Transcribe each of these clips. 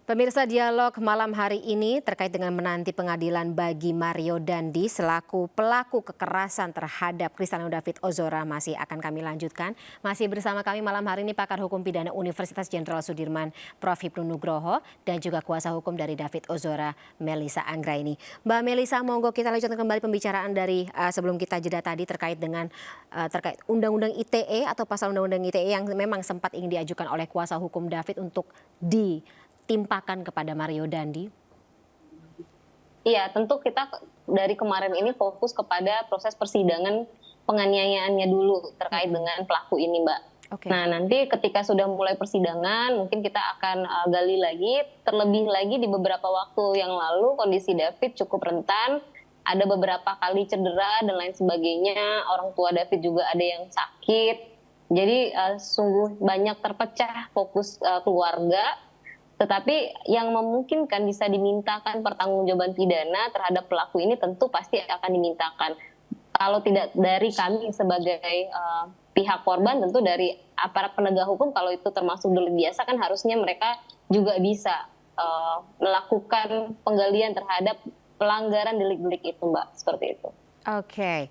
Pemirsa, dialog malam hari ini terkait dengan menanti pengadilan bagi Mario Dandi selaku pelaku kekerasan terhadap Cristiano David Ozora masih akan kami lanjutkan. Masih bersama kami malam hari ini pakar hukum pidana Universitas Jenderal Sudirman, Prof. Hipnu Nugroho, dan juga kuasa hukum dari David Ozora, Melissa Anggraini. Mbak Melissa, monggo kita lanjutkan kembali pembicaraan dari sebelum kita jeda tadi terkait dengan terkait Undang-Undang ITE atau pasal Undang-Undang ITE yang memang sempat ingin diajukan oleh kuasa hukum David untuk ditimpakan kepada Mario Dandi? Iya, tentu kita dari kemarin ini fokus kepada proses persidangan penganiayaannya dulu terkait dengan pelaku ini, Mbak. Oke. Nah, nanti ketika sudah mulai persidangan, mungkin kita akan gali lagi, terlebih lagi di beberapa waktu yang lalu kondisi David cukup rentan, ada beberapa kali cedera dan lain sebagainya, orang tua David juga ada yang sakit, jadi sungguh banyak terpecah fokus keluarga. Tetapi yang memungkinkan bisa dimintakan pertanggungjawaban pidana terhadap pelaku ini tentu pasti akan dimintakan. Kalau tidak dari kami sebagai pihak korban, tentu dari aparat penegak hukum, kalau itu termasuk delik biasa kan harusnya mereka juga bisa melakukan penggalian terhadap pelanggaran delik-delik itu, Mbak, seperti itu. Oke.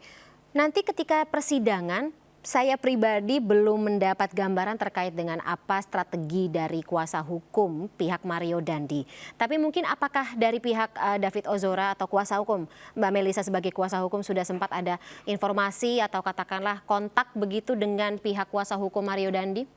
Nanti ketika persidangan, saya pribadi belum mendapat gambaran terkait dengan apa strategi dari kuasa hukum pihak Mario Dandi. Tapi mungkin apakah dari pihak David Ozora atau kuasa hukum Mbak Melissa sebagai kuasa hukum sudah sempat ada informasi atau katakanlah kontak begitu dengan pihak kuasa hukum Mario Dandi?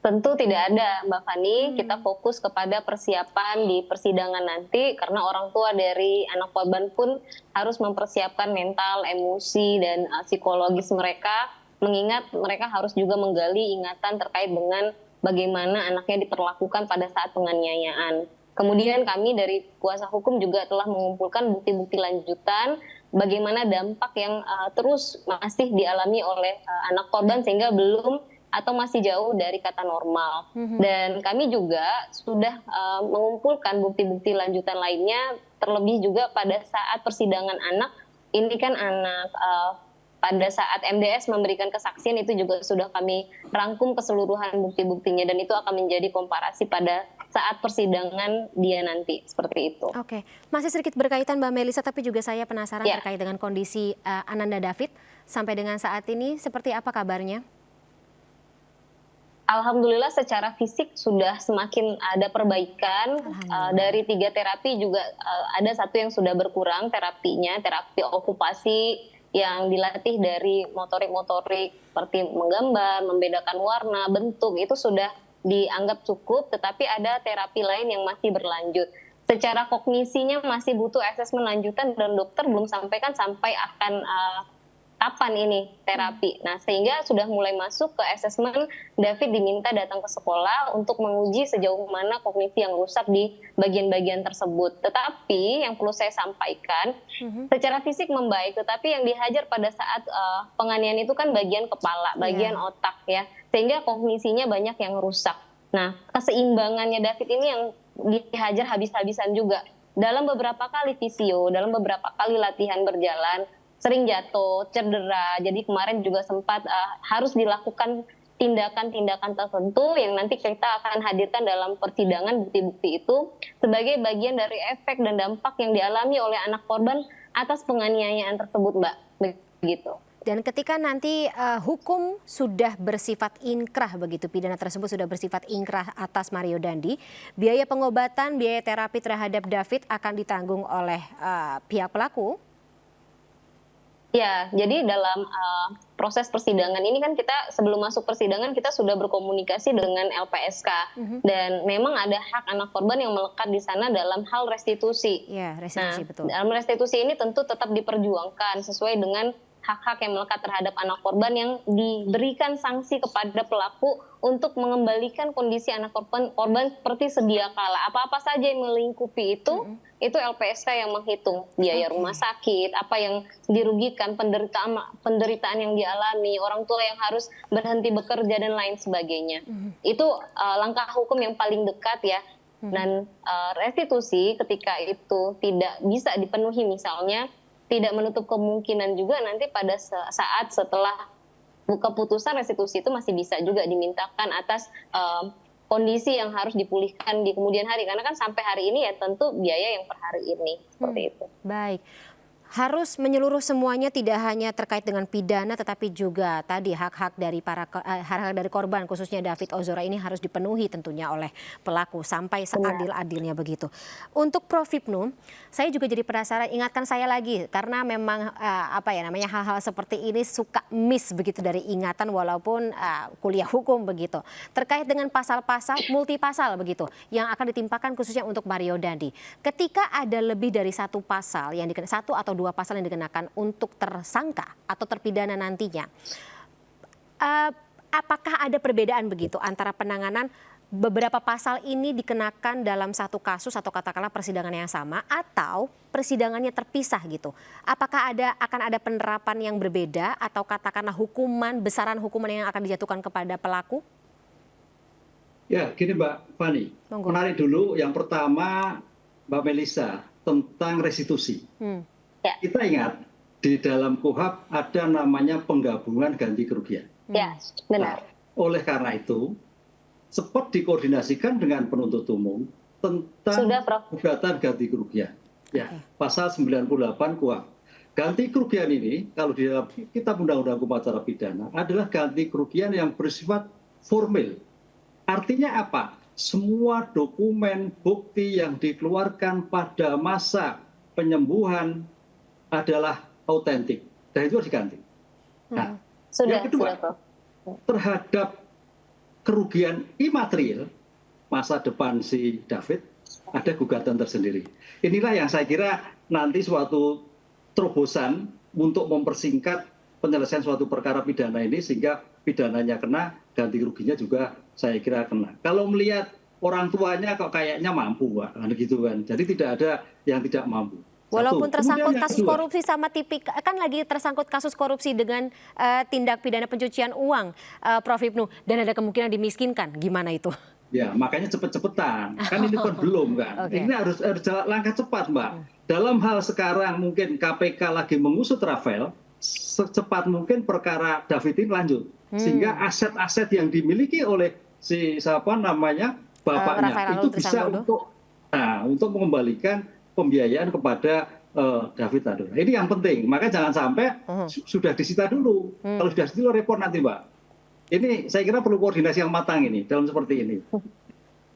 Tentu tidak ada, Mbak Fani. Kita fokus kepada persiapan di persidangan nanti karena orang tua dari anak korban pun harus mempersiapkan mental, emosi, dan psikologis mereka, mengingat mereka harus juga menggali ingatan terkait dengan bagaimana anaknya diperlakukan pada saat penganiayaan. Kemudian kami dari kuasa hukum juga telah mengumpulkan bukti-bukti lanjutan bagaimana dampak yang terus masih dialami oleh anak korban sehingga belum atau masih jauh dari kata normal. Dan kami juga sudah mengumpulkan bukti-bukti lanjutan lainnya, terlebih juga pada saat persidangan anak. Ini kan anak pada saat MDS memberikan kesaksian itu juga sudah kami rangkum keseluruhan bukti-buktinya dan itu akan menjadi komparasi pada saat persidangan dia nanti, seperti itu. Oke, masih sedikit berkaitan Mbak Melissa, tapi juga saya penasaran Ya. terkait dengan kondisi Ananda David sampai dengan saat ini seperti apa kabarnya? Alhamdulillah secara fisik sudah semakin ada perbaikan. Dari 3 terapi juga ada satu yang sudah berkurang terapinya, terapi okupasi yang dilatih dari motorik-motorik seperti menggambar, membedakan warna, bentuk, itu sudah dianggap cukup, tetapi ada terapi lain yang masih berlanjut. Secara kognisinya masih butuh asesmen lanjutan dan dokter belum sampaikan sampai akan kapan ini terapi. Nah, sehingga sudah mulai masuk ke asesmen, David diminta datang ke sekolah untuk menguji sejauh mana kognisi yang rusak di bagian-bagian tersebut. Tetapi yang perlu saya sampaikan, secara fisik membaik, tetapi yang dihajar pada saat penganiayaan itu kan bagian kepala, bagian otak ya, sehingga kognisinya banyak yang rusak. Nah, keseimbangannya David ini yang dihajar habis-habisan juga. Dalam beberapa kali visio, dalam beberapa kali latihan berjalan, sering jatuh, cedera. Jadi kemarin juga sempat harus dilakukan tindakan-tindakan tertentu yang nanti kita akan hadirkan dalam persidangan bukti-bukti itu sebagai bagian dari efek dan dampak yang dialami oleh anak korban atas penganiayaan tersebut, Mbak. Begitu. Dan ketika nanti hukum sudah bersifat inkrah begitu, pidana tersebut sudah bersifat inkrah atas Mario Dandi, biaya pengobatan, biaya terapi terhadap David akan ditanggung oleh pihak pelaku? Ya, jadi dalam proses persidangan ini kan kita sebelum masuk persidangan kita sudah berkomunikasi dengan LPSK dan memang ada hak anak korban yang melekat di sana dalam hal restitusi. Ya, restitusi, betul. Dalam restitusi ini tentu tetap diperjuangkan sesuai dengan hak-hak yang melekat terhadap anak korban yang diberikan sanksi kepada pelaku untuk mengembalikan kondisi anak korban seperti sedia kala. Apa-apa saja yang melingkupi itu LPSK yang menghitung biaya rumah sakit, apa yang dirugikan, penderitaan yang dialami, orang tua yang harus berhenti bekerja dan lain sebagainya. Itu langkah hukum yang paling dekat ya. Dan restitusi ketika itu tidak bisa dipenuhi misalnya, tidak menutup kemungkinan juga nanti pada saat setelah keputusan restitusi itu masih bisa juga dimintakan atas kondisi yang harus dipulihkan di kemudian hari. Karena kan sampai hari ini ya tentu biaya yang per hari ini seperti itu. Baik. Harus menyeluruh semuanya, tidak hanya terkait dengan pidana tetapi juga tadi hak-hak dari hak-hak dari korban khususnya David Ozora ini harus dipenuhi tentunya oleh pelaku sampai seadil-adilnya begitu. Untuk Prof Hipnu, saya juga jadi penasaran, ingatkan saya lagi karena memang hal-hal seperti ini suka miss begitu dari ingatan walaupun kuliah hukum begitu. Terkait dengan pasal-pasal multipasal begitu yang akan ditimpakan khususnya untuk Mario Dandi. Ketika ada lebih dari satu pasal yang dikenakan, satu atau dua pasal yang dikenakan untuk tersangka atau terpidana nantinya, apakah ada perbedaan begitu antara penanganan beberapa pasal ini dikenakan dalam satu kasus atau katakanlah persidangan yang sama atau persidangannya terpisah gitu? Apakah akan ada penerapan yang berbeda atau katakanlah besaran hukuman yang akan dijatuhkan kepada pelaku? Ya, gini Mbak Fani, menarik dulu yang pertama Mbak Melisa tentang restitusi. Ya. Kita ingat di dalam KUHP ada namanya penggabungan ganti kerugian. Ya, benar. Nah, oleh karena itu, cepat dikoordinasikan dengan penuntut umum tentang gugatan ganti kerugian. Ya, pasal 98 KUHP. Ganti kerugian ini, kalau di dalam Kitab Undang-Undang Hukum Acara Pidana, adalah ganti kerugian yang bersifat formil. Artinya apa? Semua dokumen bukti yang dikeluarkan pada masa penyembuhan adalah autentik dan itu harus diganti. Nah, yang kedua, terhadap kerugian imaterial masa depan si David ada gugatan tersendiri. Inilah yang saya kira nanti suatu terobosan untuk mempersingkat penyelesaian suatu perkara pidana ini sehingga pidananya kena, ganti ruginya juga saya kira kena. Kalau melihat orang tuanya kok kayaknya mampu, gitu kan. Jadi tidak ada yang tidak mampu. Walaupun tersangkut kasus korupsi sama kan lagi tersangkut kasus korupsi dengan tindak pidana pencucian uang, Prof Hipnu, dan ada kemungkinan dimiskinkan, gimana itu? Ya, makanya cepet-cepetan. Kan ini kan belum kan. Ini harus langkah cepat, Mbak. Dalam hal sekarang mungkin KPK lagi mengusut Rafael, secepat mungkin perkara David ini lanjut. Sehingga aset-aset yang dimiliki oleh bapaknya itu bisa untuk mengembalikan pembiayaan kepada David Tador. Ini yang penting. Maka jangan sampai sudah disita dulu. Kalau sudah disita repot nanti, Mbak. Ini saya kira perlu koordinasi yang matang ini dalam seperti ini.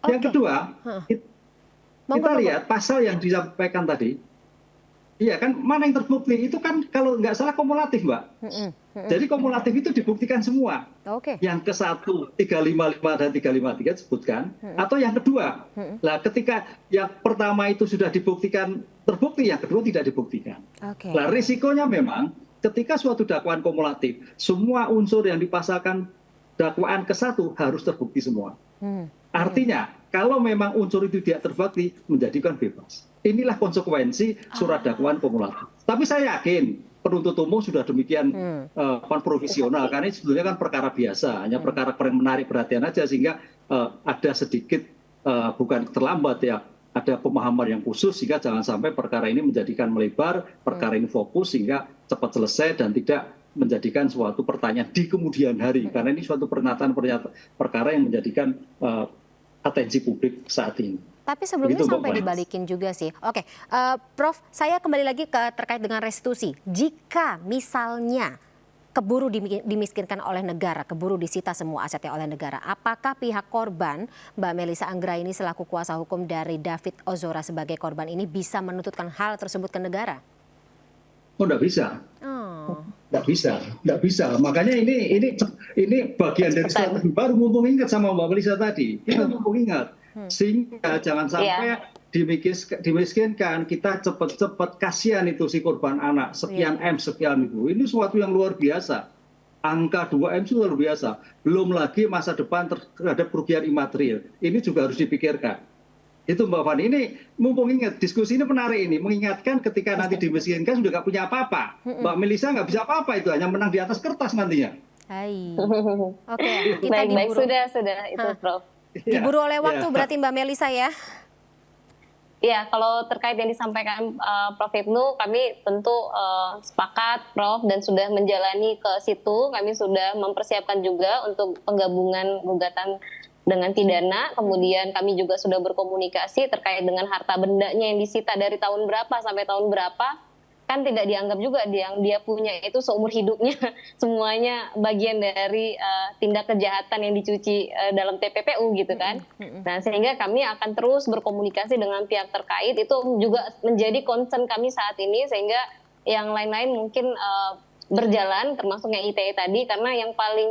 Yang kedua, kita lihat pasal yang disampaikan tadi. Iya kan, mana yang terbukti itu kan kalau nggak salah kumulatif, Mbak. Jadi kumulatif itu dibuktikan semua. Yang ke-1, 355 dan 353 disebutkan. Atau yang kedua, lah ketika yang pertama itu sudah dibuktikan terbukti, yang kedua tidak dibuktikan. Nah, risikonya memang ketika suatu dakwaan kumulatif, semua unsur yang dipasalkan dakwaan ke-1 harus terbukti semua. Artinya, kalau memang unsur itu tidak terbukti, menjadikan bebas. Inilah konsekuensi surat dakwaan kumulatif. Tapi saya yakin penuntut umum sudah demikian profesional, karena ini sebetulnya kan perkara biasa, hanya perkara yang menarik perhatian aja sehingga ada sedikit bukan terlambat ya, ada pemahaman yang khusus sehingga jangan sampai perkara ini menjadikan melebar, perkara ini fokus sehingga cepat selesai dan tidak menjadikan suatu pertanyaan di kemudian hari, karena ini suatu pernyataan perkara yang menjadikan atensi publik saat ini. Tapi sebelumnya sampai dibalikin juga sih. Oke, Prof, saya kembali lagi terkait dengan restitusi. Jika misalnya keburu dimiskinkan oleh negara, keburu disita semua asetnya oleh negara, apakah pihak korban, Mbak Melisa Anggraini selaku kuasa hukum dari David Ozora sebagai korban ini bisa menuntutkan hal tersebut ke negara? Oh, enggak bisa. Enggak bisa. Makanya ini bagian dari strategi baru, mumpung ingat sama Mbak Melisa tadi. Kita mumpung ingat. Sehingga jangan sampai dimiskinkan, kita cepat-cepat, kasihan itu si korban anak, sekian M, sekian itu. Ini sesuatu yang luar biasa. Angka 2M itu luar biasa. Belum lagi masa depan terhadap kerugian imaterial. Ini juga harus dipikirkan. Itu Mbak Fani, ini mumpung ingat, diskusi ini menarik ini. Mengingatkan ketika nanti dimiskinkan sudah nggak punya apa-apa. Mbak Melisa nggak bisa apa-apa itu, hanya menang di atas kertas nantinya. Oke, kita baik, sudah itu Prof. Diburu oleh waktu berarti Mbak Melisa ya? Ya, kalau terkait yang disampaikan Prof Hipnu, kami tentu sepakat Prof dan sudah menjalani ke situ. Kami sudah mempersiapkan juga untuk penggabungan gugatan dengan pidana. Kemudian kami juga sudah berkomunikasi terkait dengan harta bendanya yang disita dari tahun berapa sampai tahun berapa. Kan tidak dianggap juga yang dia punya itu seumur hidupnya semuanya bagian dari tindak kejahatan yang dicuci dalam TPPU gitu kan. Nah, sehingga kami akan terus berkomunikasi dengan pihak terkait, itu juga menjadi concern kami saat ini, sehingga yang lain-lain mungkin berjalan termasuk yang ITE tadi, karena yang paling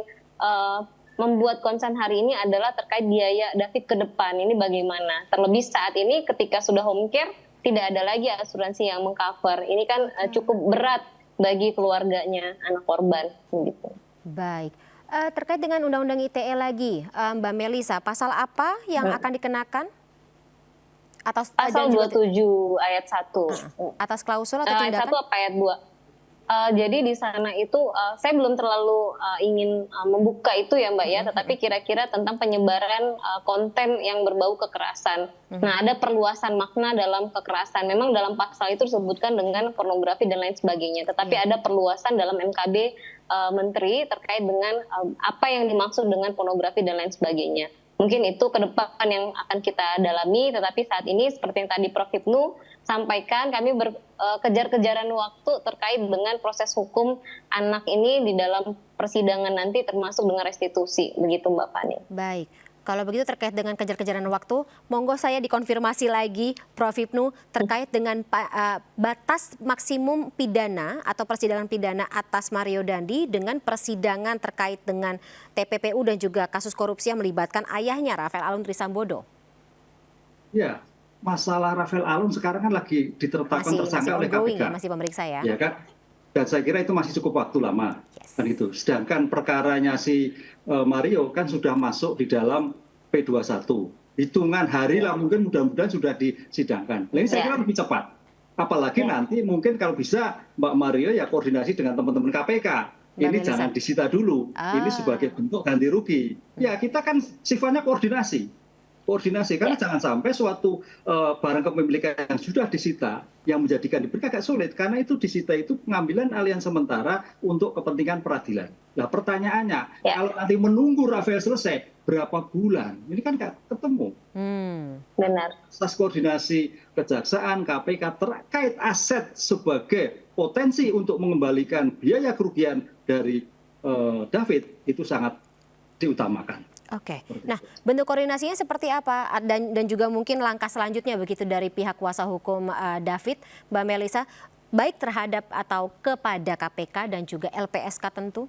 membuat concern hari ini adalah terkait biaya David ke depan ini bagaimana. Terlebih saat ini ketika sudah home care tidak ada lagi asuransi yang mengcover. Ini kan cukup berat bagi keluarganya anak korban. Gitu. Baik. Terkait dengan Undang-Undang ITE lagi, Mbak Melisa, pasal apa yang akan dikenakan? Pasal 27 ayat 1. Atas klausul atau tindakan? Ayat 1 apa ayat 2? Jadi di sana itu saya belum terlalu ingin membuka itu ya Mbak ya, tetapi kira-kira tentang penyebaran konten yang berbau kekerasan. Nah, ada perluasan makna dalam kekerasan. Memang dalam pasal itu disebutkan dengan pornografi dan lain sebagainya, tetapi ada perluasan dalam MKB Menteri terkait dengan apa yang dimaksud dengan pornografi dan lain sebagainya. Mungkin itu ke depan yang akan kita dalami, tetapi saat ini seperti yang tadi Prof. Hipnu sampaikan, kami berkejar-kejaran waktu terkait dengan proses hukum anak ini di dalam persidangan nanti, termasuk dengan restitusi. Begitu Mbak Fani. Baik. Kalau begitu terkait dengan kejar-kejaran waktu, monggo saya dikonfirmasi lagi Prof. Hipnu terkait dengan batas maksimum pidana atau persidangan pidana atas Mario Dandi dengan persidangan terkait dengan TPPU dan juga kasus korupsi yang melibatkan ayahnya Rafael Alun Trisambodo. Ya, masalah Rafael Alun sekarang kan lagi ditetapkan tersangka oleh KPK. Masih pemeriksa ya. Ya kan? Dan saya kira itu masih cukup waktu lama. Kan itu. Sedangkan perkaranya si Mario kan sudah masuk di dalam P21. Hitungan hari lah mungkin mudah-mudahan sudah disidangkan. Nah, ini saya kira lebih cepat. Apalagi nanti mungkin kalau bisa Mbak Mario ya koordinasi dengan teman-teman KPK. Ini jangan disita dulu. Ini sebagai bentuk ganti rugi. Ya kita kan sifatnya koordinasi karena jangan sampai suatu barang kepemilikan yang sudah disita yang menjadikan diberikan agak sulit, karena itu disita itu pengambilan alih sementara untuk kepentingan peradilan. Nah pertanyaannya, kalau nanti menunggu Rafael selesai berapa bulan, ini kan nggak ketemu. Benar. Atas koordinasi kejaksaan, KPK terkait aset sebagai potensi untuk mengembalikan biaya kerugian dari David itu sangat diutamakan. Oke. Nah, bentuk koordinasinya seperti apa dan juga mungkin langkah selanjutnya begitu dari pihak kuasa hukum David, Mbak Melisa, baik terhadap atau kepada KPK dan juga LPSK tentu?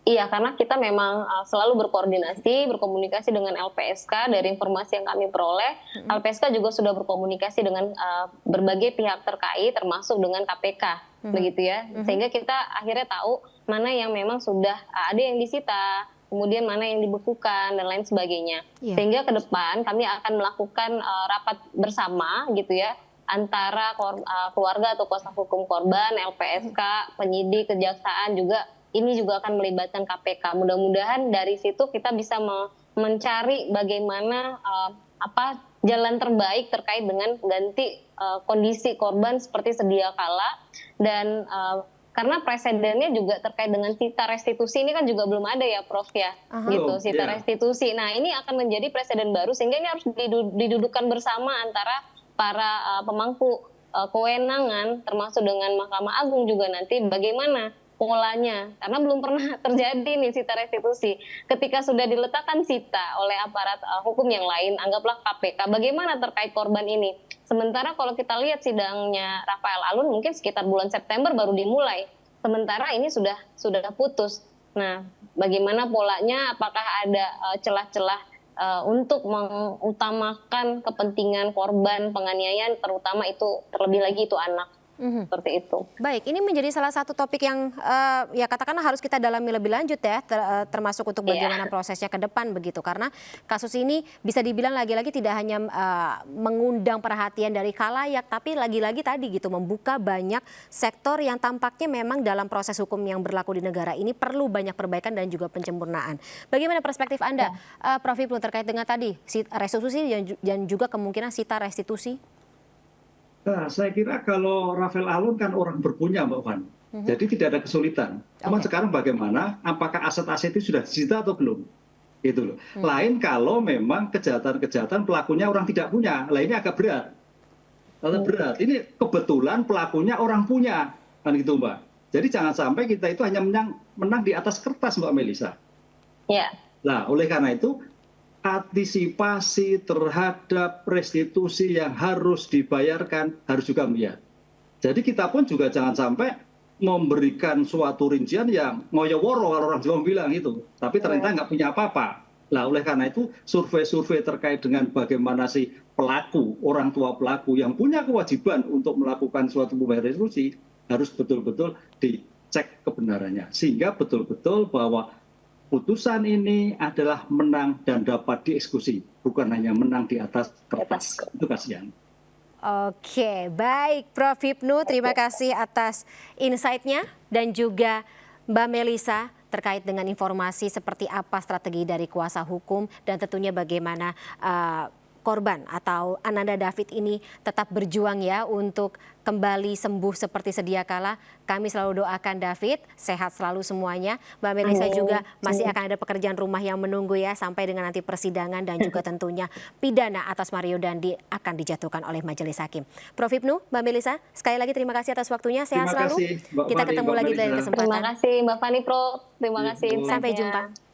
Iya, karena kita memang selalu berkomunikasi dengan LPSK. Dari informasi yang kami peroleh, LPSK juga sudah berkomunikasi dengan berbagai pihak terkait, termasuk dengan KPK, begitu ya. Sehingga kita akhirnya tahu mana yang memang sudah ada yang disita, kemudian mana yang dibekukan dan lain sebagainya. Sehingga ke depan kami akan melakukan rapat bersama gitu ya, antara keluarga atau kuasa hukum korban, LPSK, penyidik, kejaksaan juga. Ini juga akan melibatkan KPK. Mudah-mudahan dari situ kita bisa mencari bagaimana jalan terbaik terkait dengan ganti kondisi korban seperti sedia kala. Dan karena presidennya juga terkait dengan sita restitusi ini kan juga belum ada ya Prof ya, gitu, sita restitusi. Nah ini akan menjadi presiden baru, sehingga ini harus didudukkan bersama antara para pemangku kewenangan, termasuk dengan Mahkamah Agung juga nanti bagaimana polanya, karena belum pernah terjadi nih sita restitusi. Ketika sudah diletakkan sita oleh aparat hukum yang lain, anggaplah KPK, bagaimana terkait korban ini? Sementara kalau kita lihat sidangnya Rafael Alun mungkin sekitar bulan September baru dimulai. Sementara ini sudah putus. Nah, bagaimana polanya? Apakah ada celah-celah untuk mengutamakan kepentingan korban penganiayaan, terutama itu terlebih lagi itu anak. Seperti itu. Baik, ini menjadi salah satu topik yang ya katakanlah harus kita dalami lebih lanjut ya, termasuk untuk bagaimana prosesnya ke depan begitu. Karena kasus ini bisa dibilang lagi-lagi tidak hanya mengundang perhatian dari khalayak, tapi lagi-lagi tadi gitu membuka banyak sektor yang tampaknya memang dalam proses hukum yang berlaku di negara ini perlu banyak perbaikan dan juga penyempurnaan. Bagaimana perspektif Anda, Prof. Hipnu, terkait dengan tadi restitusi dan juga kemungkinan sita restitusi? Nah, saya kira kalau Rafael Alun kan orang berpunya Mbak Van, jadi tidak ada kesulitan. Cuman sekarang bagaimana, apakah aset-aset itu sudah disita atau belum? gitu loh. Lain kalau memang kejahatan-kejahatan pelakunya orang tidak punya, lah ini agak berat. Agak berat. Ini kebetulan pelakunya orang punya, kan gitu Mbak. Jadi jangan sampai kita itu hanya menang di atas kertas Mbak Melisa. Ya. Nah, oleh karena itu antisipasi terhadap restitusi yang harus dibayarkan harus juga melihat. Jadi kita pun juga jangan sampai memberikan suatu rincian yang ngoyo-woro kalau orang Jawa bilang itu, tapi ternyata nggak punya apa-apa. Nah, oleh karena itu survei-survei terkait dengan bagaimana si pelaku, orang tua pelaku yang punya kewajiban untuk melakukan suatu pembayaran restitusi harus betul-betul dicek kebenarannya, sehingga betul-betul bahwa putusan ini adalah menang dan dapat dieksekusi, bukan hanya menang di atas kertas. Itu kasihan. Oke, baik Prof. Hipnu, terima kasih atas insight-nya dan juga Mbak Melisa terkait dengan informasi seperti apa strategi dari kuasa hukum dan tentunya bagaimana korban atau Ananda David ini tetap berjuang ya untuk kembali sembuh seperti sedia kala. Kami selalu doakan David sehat selalu semuanya. Mbak Melisa juga masih akan ada pekerjaan rumah yang menunggu ya sampai dengan nanti persidangan dan juga tentunya pidana atas Mario Dandi akan dijatuhkan oleh majelis hakim. Prof. Hipnu, Mbak Melisa, sekali lagi terima kasih atas waktunya. Sehat selalu. Kita ketemu lagi di lain kesempatan. Terima kasih Mbak Fani Pro. Terima kasih. Sampai jumpa.